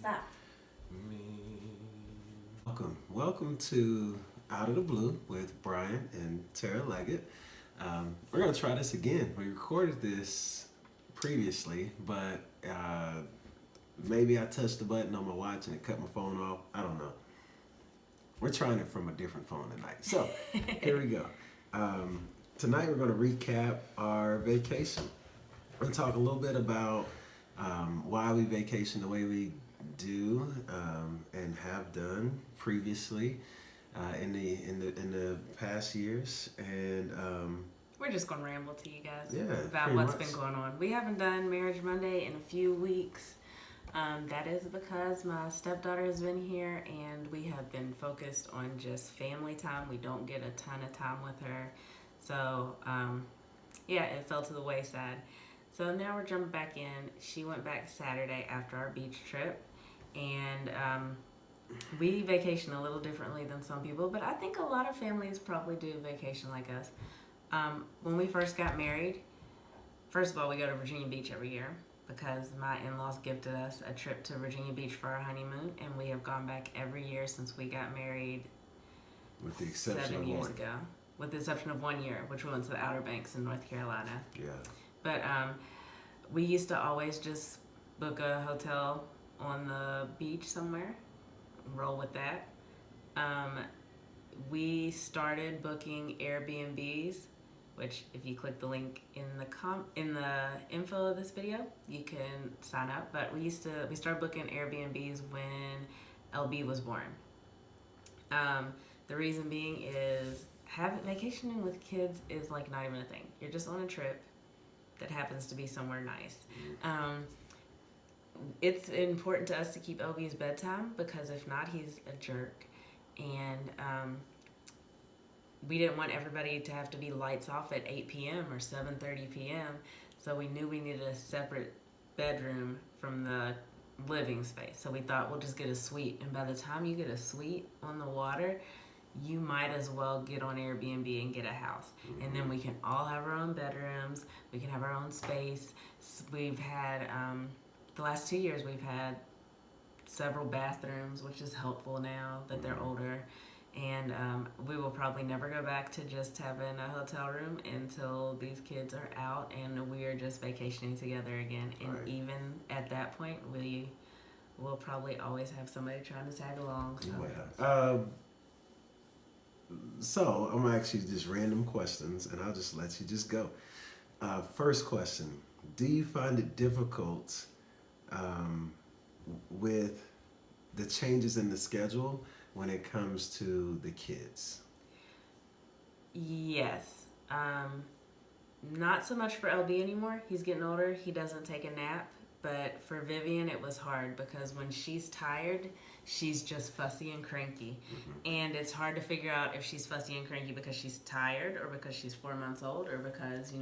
Stop. Welcome to Out of the Blue with Brian and Tara Leggett. We're gonna try this again. We recorded this previously, but maybe I touched the button on my watch and it cut my phone off. I don't know. We're trying it from a different phone tonight. So here we go. Tonight we're gonna recap our vacation. We're gonna talk a little bit about why we vacation the way we do and have done previously in the past years, and We're just gonna ramble to you guys yeah, about what's been going on. We haven't done Marriage Monday in a few weeks. That is because my stepdaughter has been here and we have been focused on just family time. We don't get a ton of time with her. So, yeah, it fell to the wayside. So now we're jumping back in. She went back Saturday after our beach trip. And we vacation a little differently than some people, but I think a lot of families probably do vacation like us. When we first got married, first of all, we go to Virginia Beach every year because my in-laws gifted us a trip to Virginia Beach for our honeymoon, and we have gone back every year since we got married with the exception 7 of years one. ago, with the exception of 1 year, which we went to the Outer Banks in North Carolina. Yeah. But we used to always just book a hotel on the beach somewhere, roll with that. We started booking Airbnbs, which if you click the link in the info of this video, you can sign up. But we started booking Airbnbs when LB was born. The reason being is vacationing with kids is like not even a thing. You're just on a trip that happens to be somewhere nice. It's important to us to keep LB's bedtime because if not, he's a jerk. And we didn't want everybody to have to be lights off at 8 p.m. or 7:30 p.m. So we knew we needed a separate bedroom from the living space. So we thought we'll just get a suite. And by the time you get a suite on the water, you might as well get on Airbnb and get a house. Mm-hmm. And then we can all have our own bedrooms. We can have our own space. We've had... the last 2 years we've had several bathrooms, which is helpful now that they're older. And we will probably never go back to just having a hotel room until these kids are out and we are just vacationing together again. And right. Even at that point, we will probably always have somebody trying to tag along. So I'm going to ask you just random questions and I'll just let you just go. First question, do you find it difficult with the changes in the schedule when it comes to the kids? Yes. Not so much for LB anymore. He's getting older. He doesn't take a nap. But for Vivian, it was hard because when she's tired, she's just fussy and cranky. Mm-hmm. And it's hard to figure out if she's fussy and cranky because she's tired or because she's 4 months old or because,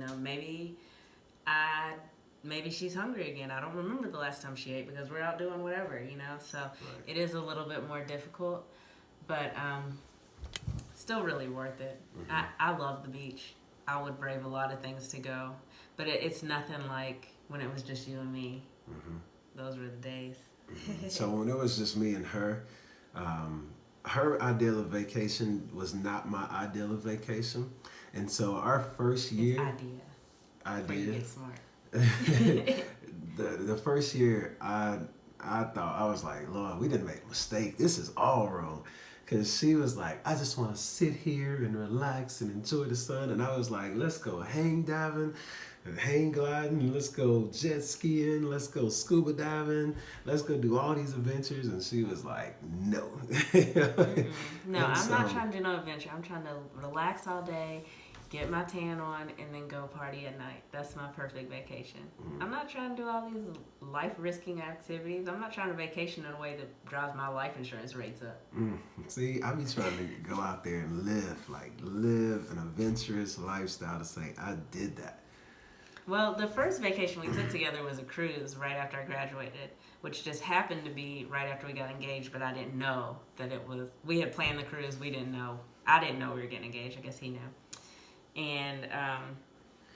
maybe she's hungry again. I don't remember the last time she ate because we're out doing whatever, So right. It is a little bit more difficult, but still really worth it. Mm-hmm. I love the beach. I would brave a lot of things to go, but it's nothing like when it was just you and me. Mm-hmm. Those were the days. Mm-hmm. So when it was just me and her, her ideal of vacation was not my ideal of vacation. And so our first year... Before you get smart. the first year, I thought, I was like, Lord, we didn't make a mistake. This is all wrong. Because she was like, I just want to sit here and relax and enjoy the sun. And I was like, let's go hang diving and hang gliding. Let's go jet skiing. Let's go scuba diving. Let's go do all these adventures. And she was like, no. No, I'm not trying to do no adventure. I'm trying to relax all day, get my tan on, and then go party at night. That's my perfect vacation. Mm-hmm. I'm not trying to do all these life-risking activities. I'm not trying to vacation in a way that drives my life insurance rates up. See, I be trying to go out there and live an adventurous lifestyle to say, I did that. Well, the first vacation we took together was a cruise right after I graduated, which just happened to be right after we got engaged, but I didn't know that it was... We had planned the cruise. We didn't know. I didn't know we were getting engaged. I guess he knew. And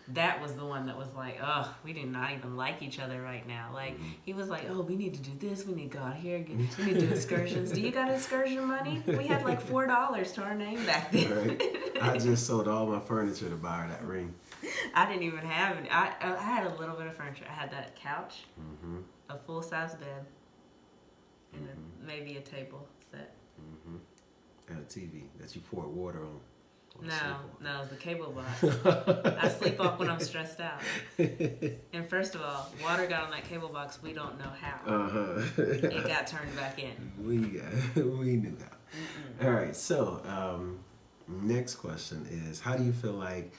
that was the one that was like, oh, we do not even like each other right now. Like, he was like, oh, we need to do this. We need to go out here. We need to do excursions. Do you got excursion money? We had like $4 to our name back then. Right. I just sold all my furniture to buy her that ring. I didn't even have it. I had a little bit of furniture. I had that couch, a full-size bed, and maybe a table set. And a TV that you pour water on. No, it's the cable box. I sleep off when I'm stressed out. And first of all, water got on that cable box. We don't know how. It got turned back in. We knew how. All right. So next question is, how do you feel like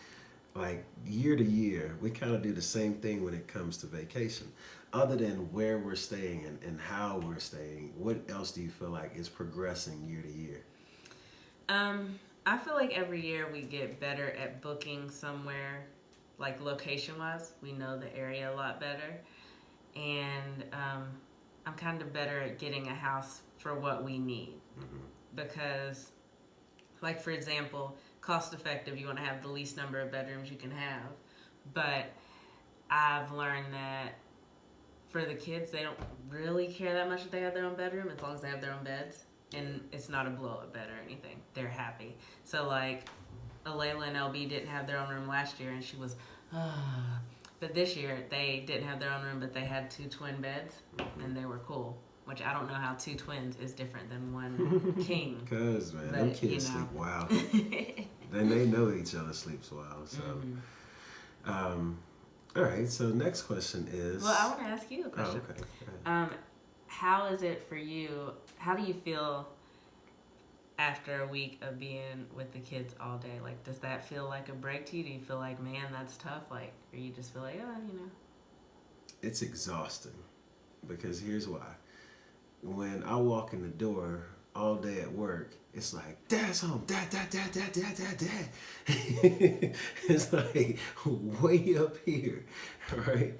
year to year, we kind of do the same thing when it comes to vacation? Other than where we're staying and how we're staying, what else do you feel like is progressing year to year? I feel like every year we get better at booking somewhere, like location-wise. We know the area a lot better. And I'm kind of better at getting a house for what we need. Because, like, for example, cost-effective, you want to have the least number of bedrooms you can have. But I've learned that for the kids, they don't really care that much if they have their own bedroom, as long as they have their own beds. And it's not a blow-up bed or anything. They're happy. So, like, Alayla and LB didn't have their own room last year, and she was, But this year, they didn't have their own room, but they had 2 twin beds, and they were cool. Which I don't know how 2 twins is different than 1 king. Because, man, them kids sleep wild. Then they know each other sleeps wild. So, all right. So, next question is. Well, I want to ask you a question. Oh, okay. How is it for you? How do you feel after a week of being with the kids all day? Like, does that feel like a break to you? Do you feel like, man, that's tough? Like, or you just feel like, oh, It's exhausting, because here's why. When I walk in the door all day at work, it's like, Dad's home, Dad. It's like way up here, right?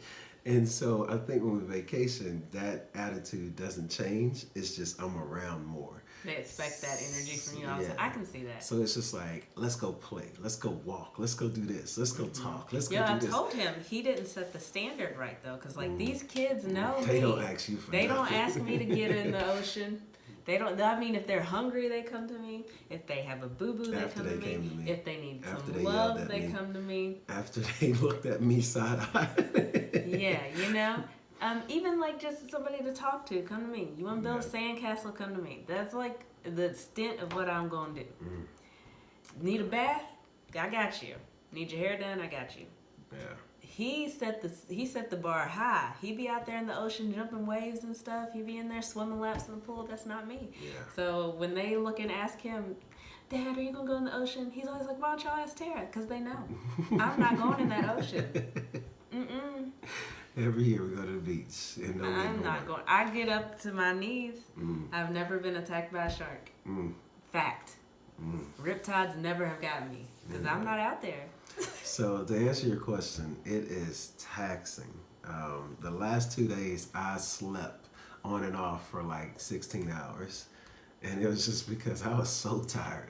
And so I think when we vacation, that attitude doesn't change. It's just I'm around more. They expect that energy from you. Also. I can see that. So it's just like, let's go play, let's go walk, let's go do this, let's go talk, let's go do this. I told him he didn't set the standard right though, because like these kids know they don't ask you for They nothing. don't ask me to get in the ocean. They don't. I mean, if they're hungry, they come to me. If they have a boo-boo, they come to me. If they need some love, they come to me. After they looked at me side-eye. Yeah, even like just somebody to talk to, come to me. You want to build a sandcastle, come to me. That's like the extent of what I'm going to do. Need a bath? I got you. Need your hair done? I got you. Yeah. He set the bar high. He be out there in the ocean jumping waves and stuff. He be in there swimming laps in the pool. That's not me. Yeah. So when they look and ask him, Dad, are you going to go in the ocean? He's always like, why don't y'all ask Tara? Because they know. I'm not going in that ocean. Every year we go to the beach. And I'm not going. I get up to my knees. I've never been attacked by a shark. Fact. Riptides never have gotten me. Because I'm not out there. So to answer your question, it is taxing. The last 2 days I slept on and off for like 16 hours. And it was just because I was so tired.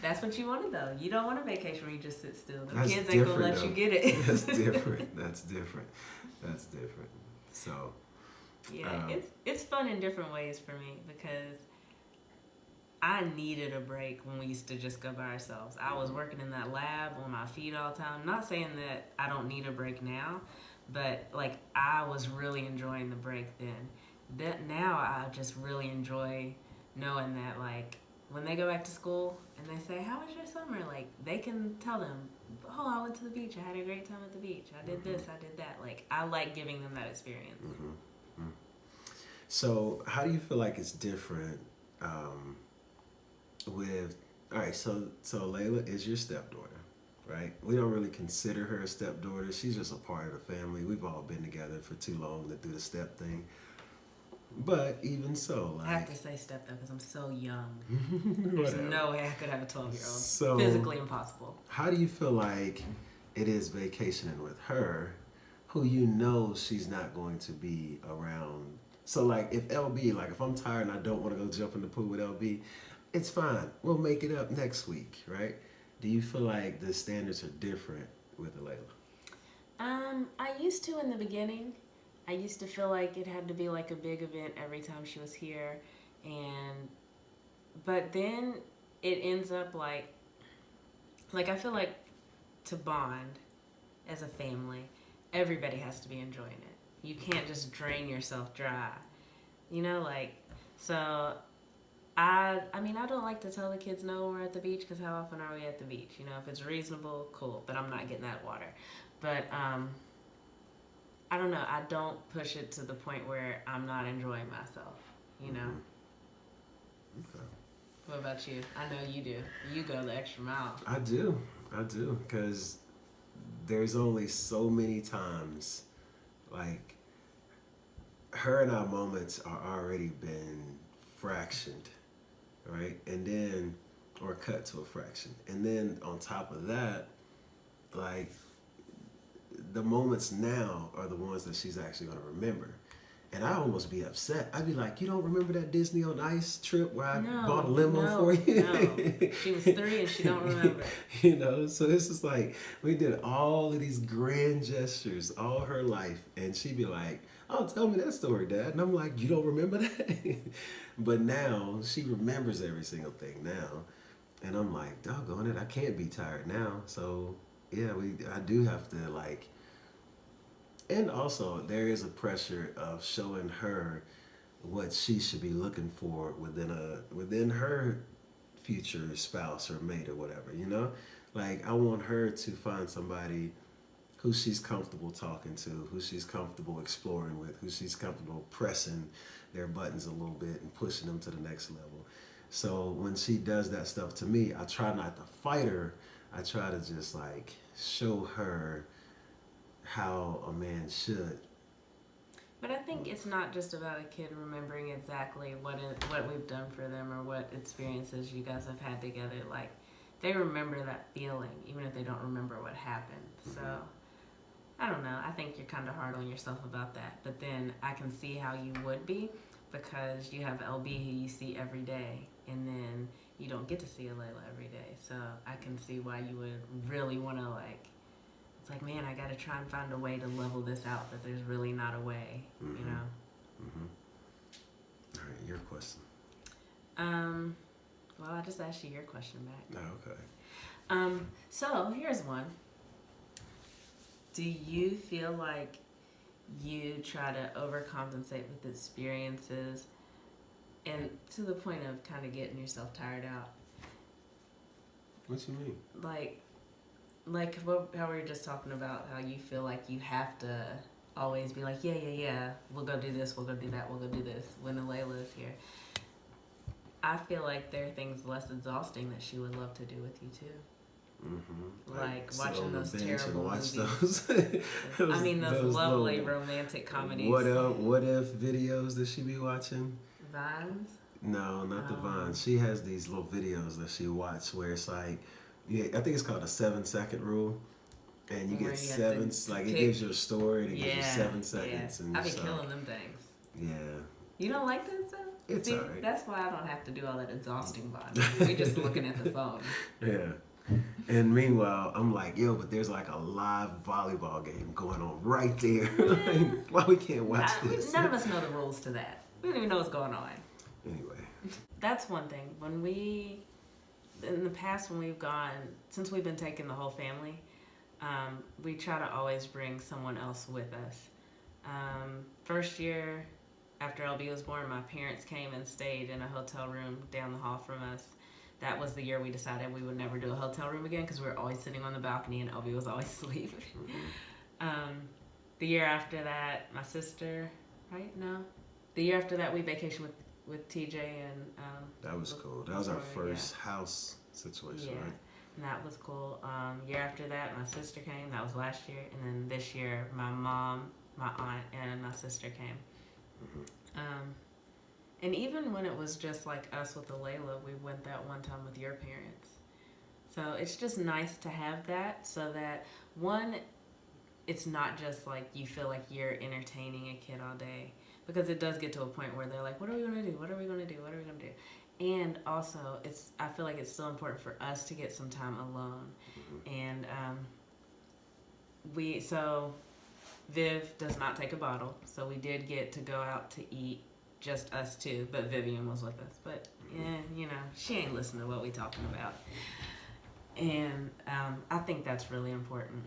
That's what you wanted though. You don't want a vacation where you just sit still. The That's kids ain't gonna let you get it. That's different. So yeah, it's fun in different ways for me because I needed a break when we used to just go by ourselves. I was working in that lab on my feet all the time. Not saying that I don't need a break now, but like I was really enjoying the break then. That now I just really enjoy knowing that like when they go back to school and they say, how was your summer? Like they can tell them, oh, I went to the beach. I had a great time at the beach. I did this, I did that. Like I like giving them that experience. So how do you feel like it's different with, all right, so Layla is your stepdaughter, right? We don't really consider her a stepdaughter. She's just a part of the family. We've all been together for too long to do the step thing. But even so, like... I have to say step though because I'm so young. There's no way I could have a 12-year-old. So, physically impossible. How do you feel like it is vacationing with her, who you know she's not going to be around? So like if I'm tired and I don't want to go jump in the pool with LB, it's fine. We'll make it up next week, right? Do you feel like the standards are different with Layla? I used to in the beginning. I used to feel like it had to be like a big event every time she was here, and but then it ends up like I feel like to bond as a family, everybody has to be enjoying it. You can't just drain yourself dry. You know, like so I mean, I don't like to tell the kids no we're at the beach because how often are we at the beach? You know, if it's reasonable, cool, but I'm not getting that water. But I don't know. I don't push it to the point where I'm not enjoying myself. You know. Okay. What about you? I know you do. You go the extra mile. I do, because there's only so many times, like, her and our moments are already been fractioned, right? And then, or cut to a fraction. And then on top of that, like, the moments now are the ones that she's actually going to remember. And I almost be upset. I'd be like, you don't remember that Disney on Ice trip where I bought a limo for you? No. She was 3 and she don't remember. You know, so it's just like, we did all of these grand gestures all her life. And she'd be like, oh, tell me that story, Dad. And I'm like, you don't remember that? But now she remembers every single thing now. And I'm like, doggone it, I can't be tired now. So, yeah, I do have to, like, and also there is a pressure of showing her what she should be looking for within her future spouse or mate or whatever, you know? Like, I want her to find somebody who she's comfortable talking to, who she's comfortable exploring with, who she's comfortable pressing their buttons a little bit and pushing them to the next level. So when she does that stuff to me, I try not to fight her. I try to just like show her how a man should. But I think it's not just about a kid remembering exactly what we've done for them or what experiences you guys have had together. Like, they remember that feeling, even if they don't remember what happened. So, I don't know. I think you're kind of hard on yourself about that. But then I can see how you would be because you have LB who you see every day, and then you don't get to see Layla every day. So I can see why you would really want to, like, it's like, man, I got to try and find a way to level this out, but there's really not a way, you know? All right, your question. Well, I just asked you your question back. Oh, okay. So here's one. Do you feel like you try to overcompensate with experiences and to the point of kind of getting yourself tired out? What you mean? Like how we were just talking about how you feel like you have to always be like, yeah, we'll go do this, we'll go do that, we'll go do this when Layla is here. I feel like there are things less exhausting that she would love to do with you too. Like watching those terrible movies. Those, I mean, those lovely romantic comedies. What if videos that she be watching? Vines? No, not the Vines. She has these little videos that she watch where it's like, yeah, I think it's called the 7-second rule. And you get seven, like it gives you a story and it gives you 7 seconds. And I be killing them things. Yeah. You don't like that stuff? It's alright. That's why I don't have to do all that exhausting bonding. We just looking at the phone. Yeah. And meanwhile, I'm like, yo, but there's like a live volleyball game going on right there. Like, why we can't watch this? None of us know the rules to that. We don't even know what's going on. Anyway. That's one thing. In the past when we've gone, since we've been taking the whole family, we try to always bring someone else with us. First year after LB was born, my parents came and stayed in a hotel room down the hall from us. That was the year we decided we would never do a hotel room again because we were always sitting on the balcony and LB was always asleep. The year after that, my sister, right? No. The year after that, we vacationed with TJ and... that was cool. That was our first house situation, right? And that was cool. Year after that, my sister came. That was last year. And then this year, my mom, my aunt, and my sister came. And even when it was just like us with Layla, we went that one time with your parents. So it's just nice to have that so that, one, it's not just like you feel like you're entertaining a kid all day. Because it does get to a point where they're like, what are we going to do? What are we going to do? What are we going to do? And also, I feel like it's still important for us to get some time alone. And Viv does not take a bottle, so we did get to go out to eat, just us two, but Vivian was with us. But yeah, she ain't listening to what we talking about, and I think that's really important.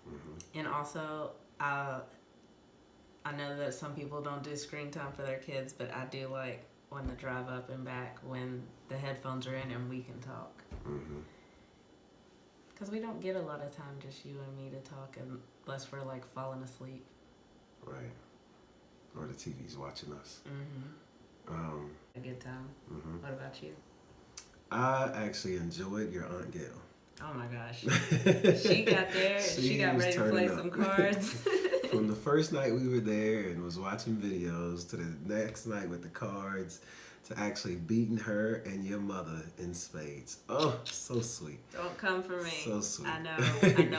Mm-hmm. And also, I know that some people don't do screen time for their kids, but I do like on the drive up and back when the headphones are in and we can talk. Mm-hmm. Because we don't get a lot of time, just you and me, to talk unless we're like falling asleep. Right. Or the TV's watching us. Mm-hmm. A good time. Mm-hmm. What about you? I actually enjoyed your Aunt Gail. Oh my gosh. She got there. She got ready to play some cards. From the first night we were there and was watching videos to the next night with the cards to actually beating her and your mother in spades. Oh, so sweet. Don't come for me. So sweet. I know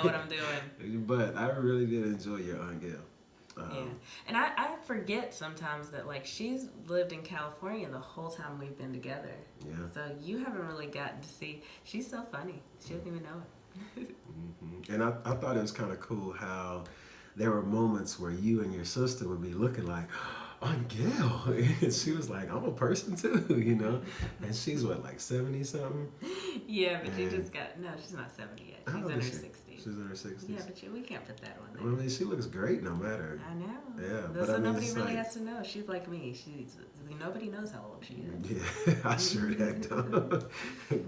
what I'm doing. But I really did enjoy your Aunt Gail. Yeah, and I forget sometimes that like she's lived in California the whole time we've been together. Yeah. So you haven't really gotten to see. She's so funny. She doesn't even know it. Mm-hmm. And I thought it was kind of cool how there were moments where you and your sister would be looking like, Aunt Gail. And she was like, I'm a person too, And she's what, like 70 something? Yeah, but she just got, no, she's not 70 yet. She's in her 60s. She's in her 60s. Yeah, but we can't put that on there. Well, I mean, she looks great no matter. I know. Yeah. But nobody really has to know. She's like me. Nobody knows how old she is. Yeah, I sure heck don't.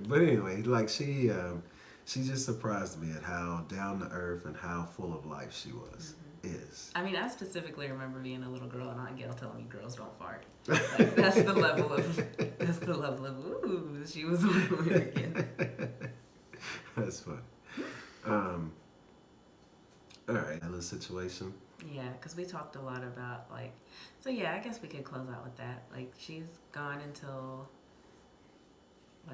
But anyway, like she just surprised me at how down to earth and how full of life she was. Is. I mean, I specifically remember being a little girl and Aunt Gail telling me girls don't fart. Like, that's the level of ooh she was when we were kids. That's fun. All right, that little situation. Yeah, because we talked a lot about so yeah, I guess we could close out with that. Like she's gone until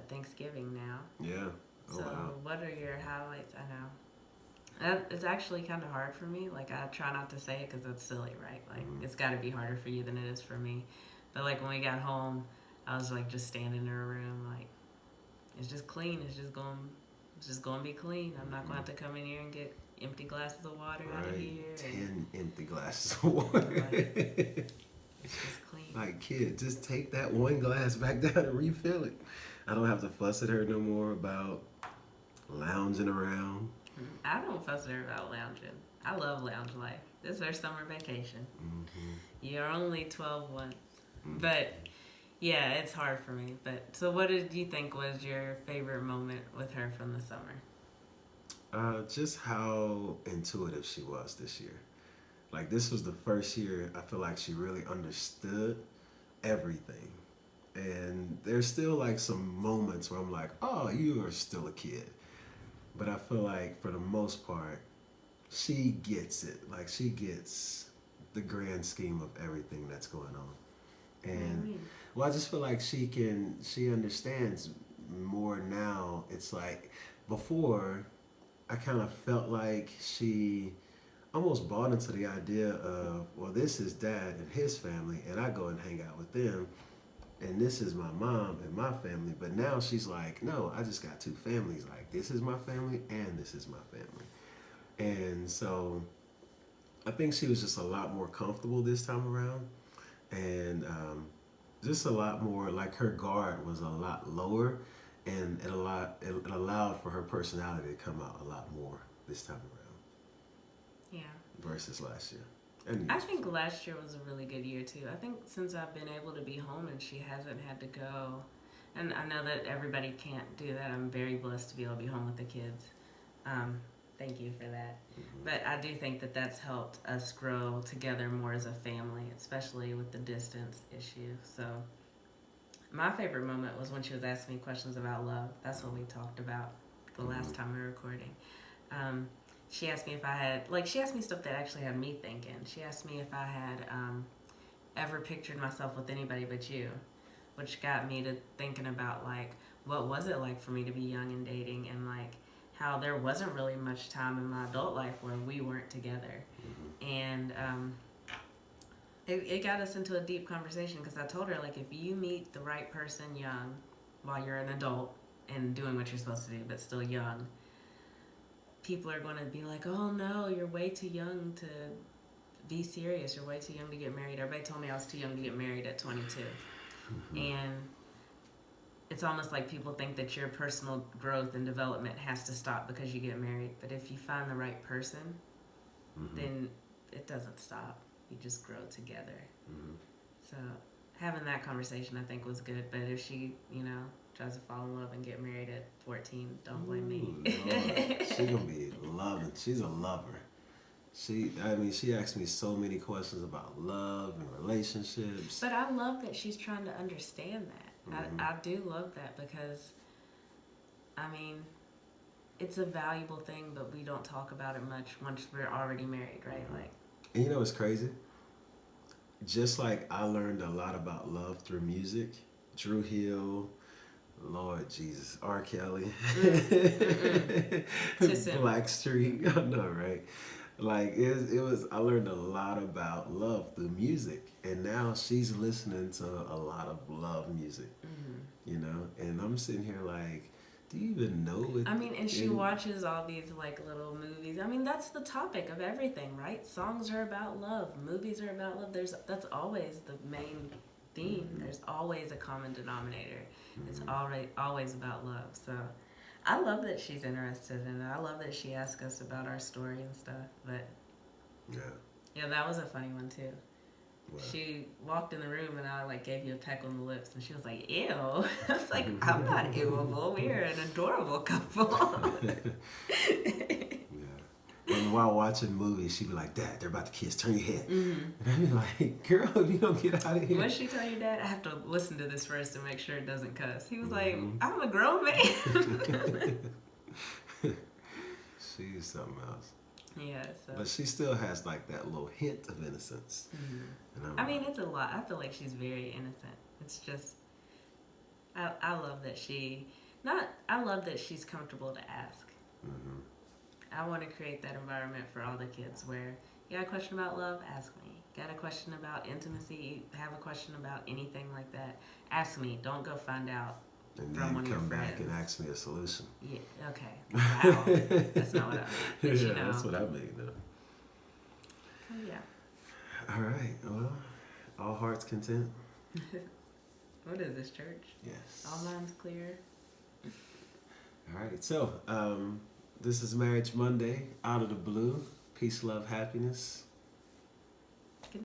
Thanksgiving now. Yeah. Oh, so wow. What are your highlights? I know. It's actually kind of hard for me. Like, I try not to say it because it's silly, right? Like, It's got to be harder for you than it is for me. But, like, when we got home, I was, like, just standing in her room, like, it's just clean. It's just going to be clean. I'm not going to have to come in here and get empty glasses of water out of here. 10 empty glasses of water. Right. It's just clean. Like, kid, just take that one glass back down and refill it. I don't have to fuss at her no more about lounging around. I don't fuss at her about lounging. I love lounge life. This is our summer vacation. Mm-hmm. You're only 12 once. Mm-hmm. But, yeah, it's hard for me. But so what did you think was your favorite moment with her from the summer? Just how intuitive she was this year. Like, this was the first year I feel like she really understood everything. And there's still, like, some moments where I'm like, oh, you are still a kid. But I feel like, for the most part, she gets it. Like, she gets the grand scheme of everything that's going on. And, well, I just feel like she understands more now. It's like, before, I kind of felt like she almost bought into the idea of, well, this is Dad and his family, and I go and hang out with them. And this is my mom and my family. But now she's like, no, I just got two families. Like, this is my family and this is my family. And so I think she was just a lot more comfortable this time around. And just a lot more, like, her guard was a lot lower. And it allowed for her personality to come out a lot more this time around. Yeah. Versus last year. I think last year was a really good year too. I think since I've been able to be home and she hasn't had to go, and I know that everybody can't do that. I'm very blessed to be able to be home with the kids. Thank you for that. Mm-hmm. But I do think that that's helped us grow together more as a family, especially with the distance issue. So my favorite moment was when she was asking me questions about love. That's what we talked about the last time we were recording. She asked me if I had, she asked me stuff that actually had me thinking. She asked me if I had ever pictured myself with anybody but you, which got me to thinking about, what was it like for me to be young and dating, and, how there wasn't really much time in my adult life where we weren't together. Mm-hmm. And it got us into a deep conversation because I told her, if you meet the right person young while you're an adult and doing what you're supposed to do, but still young, people are going to be like, oh no, you're way too young to be serious. You're way too young to get married. Everybody told me I was too young to get married at 22. And it's almost like people think that your personal growth and development has to stop because you get married. But if you find the right person, then it doesn't stop. You just grow together. So having that conversation, I think, was good. But if she, tries to fall in love and get married at 14, don't blame me. She's gonna be loving. She's a lover. She asked me so many questions about love and relationships. But I love that she's trying to understand that. I do love that because, it's a valuable thing, but we don't talk about it much once we're already married, right? Like, and you know what's crazy? Just like I learned a lot about love through music, Drew Hill, Lord Jesus, R. Kelly, Blackstreet. I know, right? Like it was. I learned a lot about love through music, and now she's listening to a lot of love music. And I'm sitting here like, do you even know it? And she watches all these like little movies. That's the topic of everything, right? Songs are about love. Movies are about love. That's always the main theme. There's always a common denominator. It's always about love. So I love that she's interested in it. I love that she asks us about our story and stuff. But yeah, that was a funny one too. Wow. She walked in the room and I like gave you a peck on the lips and she was like, ew. I was like, I'm not ewable. We're an adorable couple. And while watching movies, she'd be like, Dad, they're about to kiss. Turn your head. And I'd be like, girl, if you don't get out of here. What she tell your dad? I have to listen to this first to make sure it doesn't cuss. He was like, I'm a grown man. She's something else. Yeah. So. But she still has like that little hint of innocence. And it's a lot. I feel like she's very innocent. It's just, I love that I love that she's comfortable to ask. I want to create that environment for all the kids where you got a question about love, ask me. Got a question about intimacy, have a question about anything like that, ask me. Don't go find out and from then one of your come friends. back and ask me a solution. Yeah, okay. Wow. That's not what I mean. But, that's what I mean, though. So, yeah. All right. Well, all hearts content. What is this, church? Yes. All minds clear. All right. So, this is Marriage Monday, out of the blue. Peace, love, happiness.